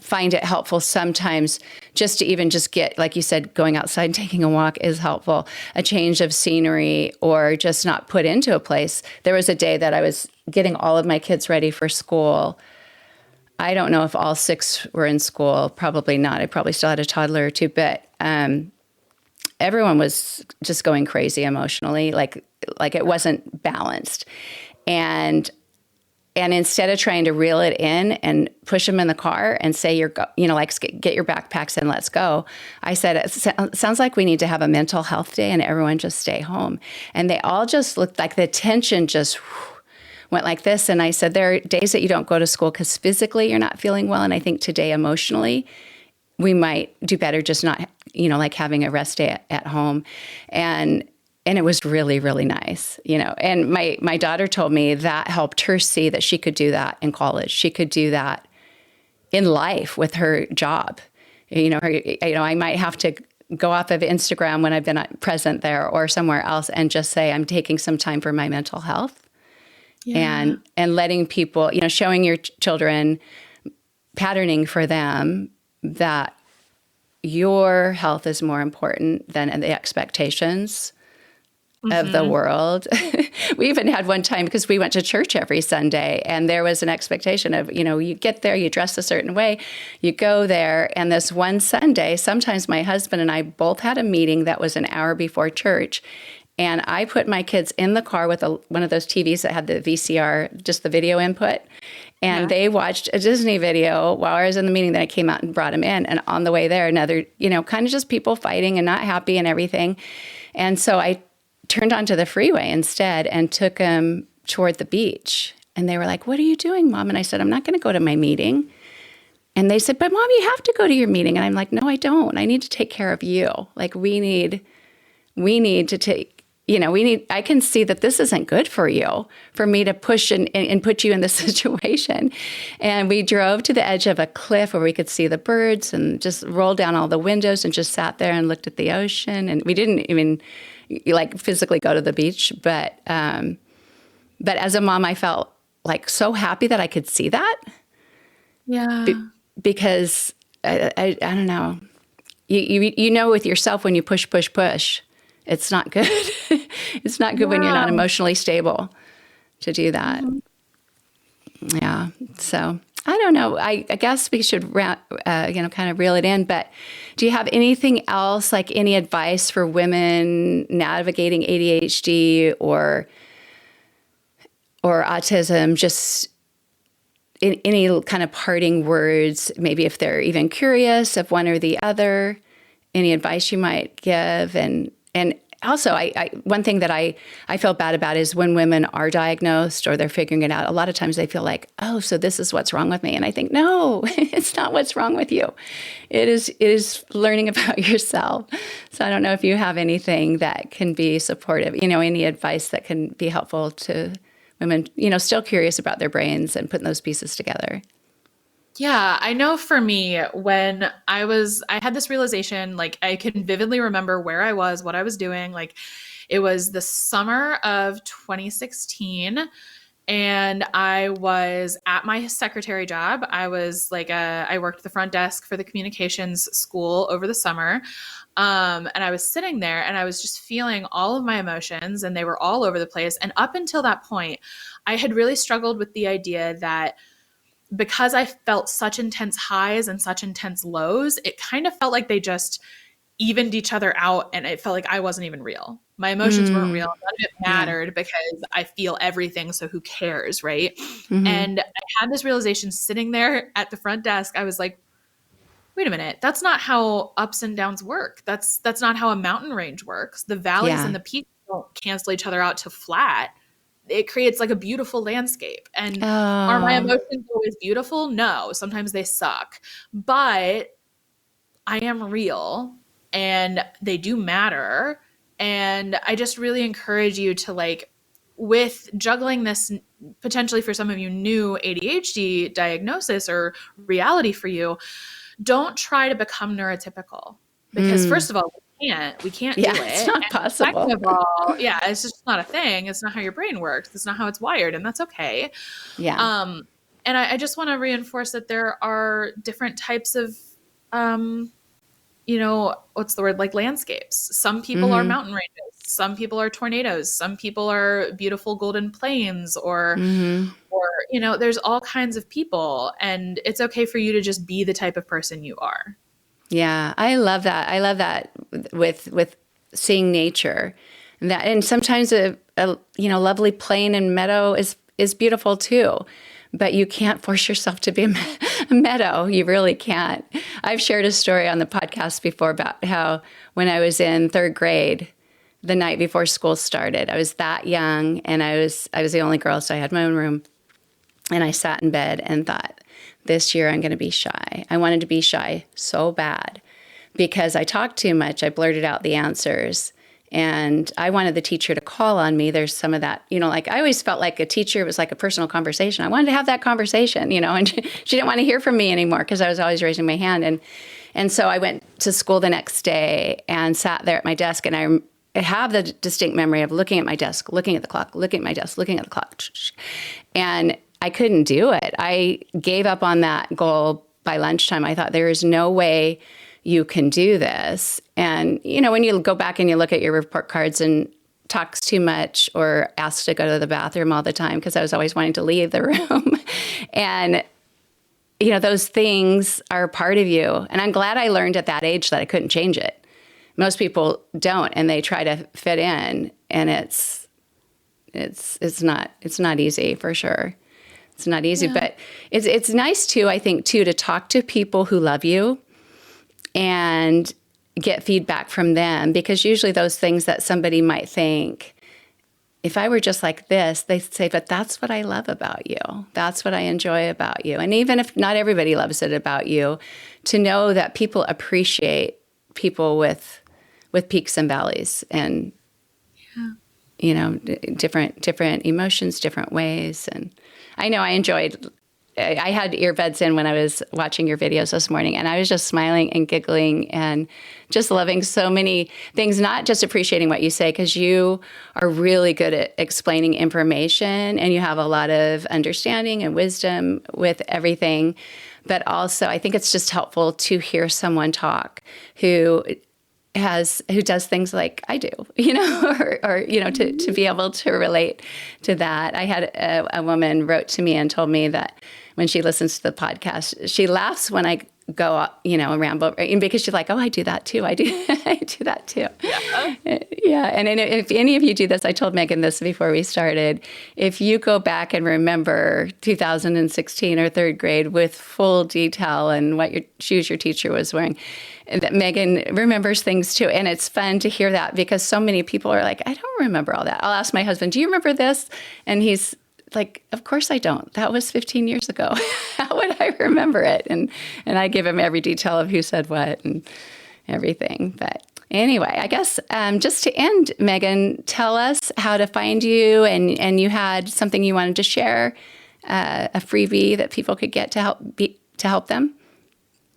find it helpful sometimes just to even just get, like you said, going outside and taking a walk is helpful. A change of scenery, or just not put into a place. There was a day that I was getting all of my kids ready for school. I don't know if all 6 were in school. Probably not. I probably still had a toddler or 2, but everyone was just going crazy emotionally, like it wasn't balanced. And instead of trying to reel it in and push them in the car and say, get your backpacks and let's go, I said, it sounds like we need to have a mental health day and everyone just stay home. And they all just looked like the tension just went like this. And I said, there are days that you don't go to school because physically you're not feeling well. And I think today emotionally, we might do better just not, like having a rest day at home. And it was really, really nice, And my daughter told me that helped her see that she could do that in college. She could do that in life with her job. I might have to go off of Instagram when I've been present there or somewhere else and just say, I'm taking some time for my mental health. Yeah. And letting people, showing your children, patterning for them that your health is more important than the expectations of the world. We even had one time, because we went to church every Sunday, and there was an expectation of, you get there, you dress a certain way, you go there. And this one Sunday, sometimes my husband and I both had a meeting that was an hour before church. And I put my kids in the car with one of those TVs that had the VCR, just the video input. And they watched a Disney video while I was in the meeting. Then I came out and brought them in. And on the way there, another, kind of just people fighting and not happy and everything. And so I turned onto the freeway instead and took them toward the beach. And they were like, "What are you doing, Mom?" And I said, "I'm not going to go to my meeting." And they said, "But Mom, you have to go to your meeting." And I'm like, "No, I don't. I need to take care of you. Like we need to take, I can see that this isn't good for you, for me to push and put you in this situation." And we drove to the edge of a cliff where we could see the birds and just rolled down all the windows and just sat there and looked at the ocean. And we didn't even physically go to the beach. But as a mom, I felt like so happy that I could see that. Yeah. Because I don't know, you know, with yourself, when you push, it's not good. It's not good when you're not emotionally stable to do that. Mm-hmm. Yeah. So I don't know. I guess we should, kind of reel it in. But do you have anything else, like any advice for women navigating ADHD or autism? Just any kind of parting words, maybe if they're even curious of one or the other, any advice you might give? And also, I one thing that I feel bad about is when women are diagnosed or they're figuring it out, a lot of times they feel like, "Oh, so this is what's wrong with me." And I think, no, it's not what's wrong with you. It is learning about yourself. So I don't know if you have anything that can be supportive, any advice that can be helpful to women, still curious about their brains and putting those pieces together. Yeah, I know for me, when I had this realization, like I can vividly remember where I was, what I was doing. Like it was the summer of 2016 and I was at my secretary job. I was I worked the front desk for the communications school over the summer. And I was sitting there and I was just feeling all of my emotions and they were all over the place. And up until that point, I had really struggled with the idea that because I felt such intense highs and such intense lows, it kind of felt like they just evened each other out and it felt like I wasn't even real. My emotions weren't real. None of it mattered because I feel everything. So who cares, right? Mm-hmm. And I had this realization sitting there at the front desk. I was like, wait a minute, that's not how ups and downs work. That's not how a mountain range works. The valleys and the peaks don't cancel each other out to flat. It creates like a beautiful landscape. And are my emotions always beautiful? No, sometimes they suck, but I am real and they do matter. And I just really encourage you to with juggling this potentially for some of you new ADHD diagnosis or reality for you, don't try to become neurotypical because first of all, we can't do it. It's not possible. Second of all, it's just not a thing. It's not how your brain works. It's not how it's wired, and that's okay. Yeah. And I just want to reinforce that there are different types of, what's the word? Like landscapes. Some people are mountain ranges. Some people are tornadoes. Some people are beautiful golden plains or there's all kinds of people, and it's okay for you to just be the type of person you are. Yeah, I love that. I love that with seeing nature, and sometimes a lovely plain and meadow is beautiful too, but you can't force yourself to be a meadow. You really can't. I've shared a story on the podcast before about how when I was in third grade, the night before school started, I was that young, and I was the only girl, so I had my own room, and I sat in bed and thought, this year I'm going to be shy. I wanted to be shy so bad because I talked too much. I blurted out the answers and I wanted the teacher to call on me. There's some of that, I always felt like a teacher was like a personal conversation. I wanted to have that conversation, and she didn't want to hear from me anymore because I was always raising my hand. And so I went to school the next day and sat there at my desk, and I have the distinct memory of looking at my desk, looking at the clock, looking at my desk, looking at the clock. And I couldn't do it. I gave up on that goal by lunchtime. I thought there is no way you can do this. And, when you go back and you look at your report cards and talks too much or asks to go to the bathroom all the time, because I was always wanting to leave the room. And, those things are part of you. And I'm glad I learned at that age that I couldn't change it. most people don't, and they try to fit in, and it's not easy, for sure. It's not easy, but it's nice too, I think, too, to talk to people who love you and get feedback from them, because usually those things that somebody might think, if I were just like this, they say, but that's what I love about you. That's what I enjoy about you. And even if not everybody loves it about you, to know that people appreciate people with peaks and valleys, and you know, different emotions, different ways. And I know I had earbuds in when I was watching your videos this morning, and I was just smiling and giggling and just loving so many things, not just appreciating what you say, because you are really good at explaining information and you have a lot of understanding and wisdom with everything. But also, I think it's just helpful to hear someone talk who does things like I do, you know, or you know, to be able to relate to that. I had a woman wrote to me and told me that when she listens to the podcast, she laughs when I go, you know, and ramble, because she's like, oh, I do that too. I do that too. Yeah. And if any of you do this, I told Megan this before we started, if you go back and remember 2016 or third grade with full detail and what your shoes your teacher was wearing, that Megan remembers things too. And it's fun to hear that, because so many people are like, I don't remember all that. I'll ask my husband, do you remember this? And he's like, of course I don't. That was 15 years ago. How would I remember it? And I give him every detail of who said what and everything. But anyway, I guess just to end, Megan, tell us how to find you. And you had something you wanted to share, a freebie that people could get to help them.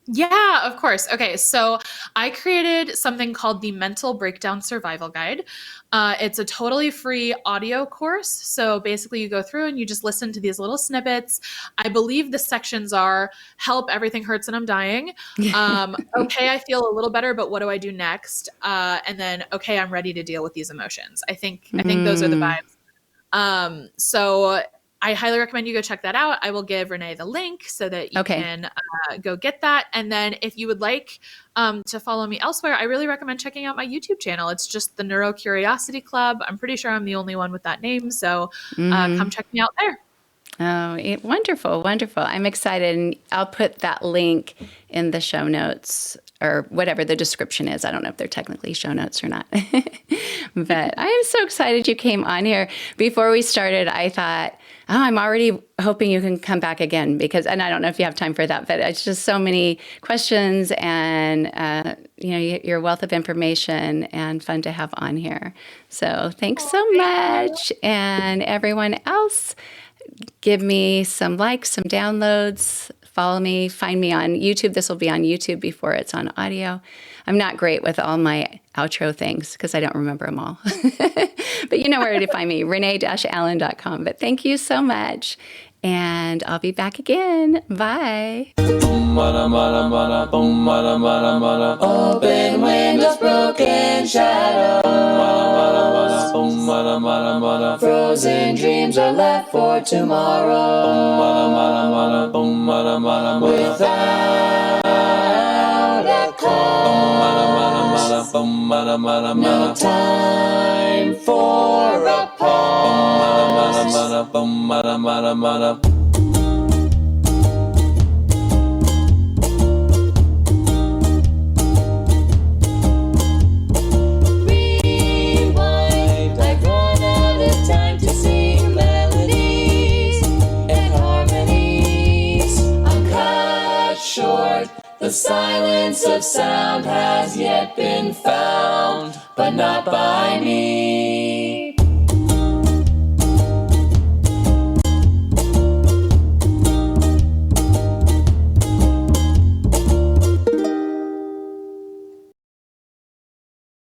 Yeah, of course. Okay, so I created something called the Mental Breakdown Survival Guide. It's a totally free audio course. So basically you go through and you just listen to these little snippets. I believe the sections are help, everything hurts and I'm dying. Okay, I feel a little better, but what do I do next? And then, okay, I'm ready to deal with these emotions. I think those are the vibes. So I highly recommend you go check that out. I will give Renee the link so that you can go get that. And then if you would like to follow me elsewhere, I really recommend checking out my YouTube channel. It's just the Neurocuriosity Club. I'm pretty sure I'm the only one with that name. So come check me out there. Oh, wonderful, wonderful. I'm excited. And I'll put that link in the show notes, or whatever the description is. I don't know if they're technically show notes or not. But I am so excited you came on here. Before we started, I thought, oh, I'm already hoping you can come back again, and I don't know if you have time for that, but it's just so many questions and, you know, your wealth of information, and fun to have on here. So thanks so much. And everyone else, give me some likes, some downloads, follow me, find me on YouTube. This will be on YouTube before it's on audio. I'm not great with all my outro things because I don't remember them all. But you know where to find me, renee-allen.com. But thank you so much, and I'll be back again. Bye. Open windows, broken shadows. Frozen dreams are left for tomorrow. Without a cause, no time for a pause. Rewind, I've run out of time to sing melodies and harmonies. I'm cut short. The silence of sound has yet been found, but not by me.